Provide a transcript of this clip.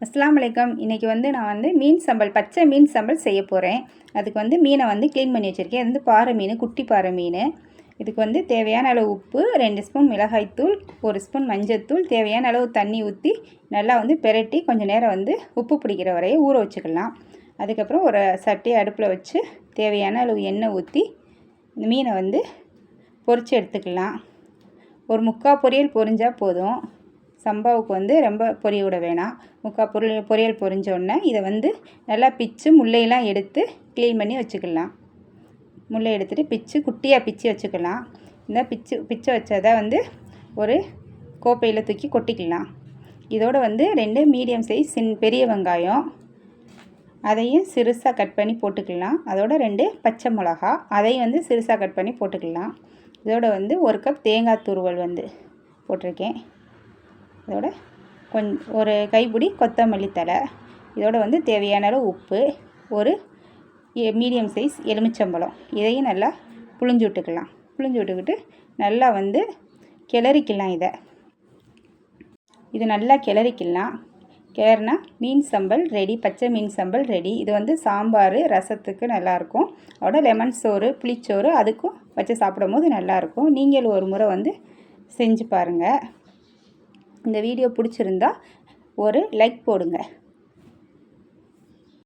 அஸ்ஸலாமு அலைக்கும். இன்றைக்கி நான் மீன் சம்பல், பச்சை மீன் சம்பல் செய்ய போகிறேன். அதுக்கு மீனை க்ளீன் பண்ணி வச்சுருக்கேன். இது பாறை மீன், குட்டி பாறை மீன். இதுக்கு தேவையான அளவு உப்பு, 2 ஸ்பூன் மிளகாய்த்தூள், 1 ஸ்பூன் மஞ்சள்தூள், தேவையான அளவு தண்ணி ஊற்றி நல்லா பெரட்டி கொஞ்சம் நேரம் உப்பு பிடிக்கிற வரையும் ஊற வச்சுக்கலாம். அதுக்கப்புறம் ஒரு சட்டியை அடுப்பில் வச்சு தேவையான அளவு எண்ணெய் ஊற்றி இந்த மீனை பொரித்து எடுத்துக்கலாம். ஒரு 3/4 பொரியல் பொரிஞ்சால் போதும். சம்பாவுக்கு ரொம்ப பொரிய விட வேணாம். 3/4 பொரியல் பொரிஞ்சோடனே இதை நல்லா பிச்சு முள்ளையெல்லாம் எடுத்து க்ளீன் பண்ணி வச்சுக்கலாம். முள்ளை எடுத்துகிட்டு குட்டியாக பிச்சு வச்சுக்கலாம். இந்த பிச்சு வச்சதை ஒரு கோப்பையில் தூக்கி கொட்டிக்கலாம். இதோட 2 மீடியம் சைஸ் பெரிய வெங்காயம், அதையும் சிறுசாக கட் பண்ணி போட்டுக்கலாம். அதோட 2 பச்சை மிளகா, அதையும் சிறுசாக கட் பண்ணி போட்டுக்கலாம். இதோட 1 கப் தேங்காய் துருவல் போட்டிருக்கேன். இதோட ஒரு கைப்பிடி கொத்தமல்லி தழை, இதோட தேவையான அளவு உப்பு, ஒரு மீடியம் சைஸ் எலுமிச்சம்பழம், இதையும் நல்லா புழிஞ்சு விட்டுக்கலாம். புழிஞ்சு விட்டுக்கிட்டு நல்லா கிளறிக்கலாம். இது நல்லா கிளறிக்கலாம். கிளறினா மீன் சம்பல் ரெடி, பச்சை மீன் சம்பல் ரெடி. இது சாம்பார் ரசத்துக்கு நல்லாயிருக்கும். அதோட லெமன் சோறு, புளிச்சோறு அதுக்கும் வச்சு சாப்பிடும் போது நல்லாயிருக்கும். நீங்கள் ஒரு முறை செஞ்சு பாருங்கள். இந்த வீடியோ பிடிச்சிருந்தா ஒரு லைக் போடுங்க.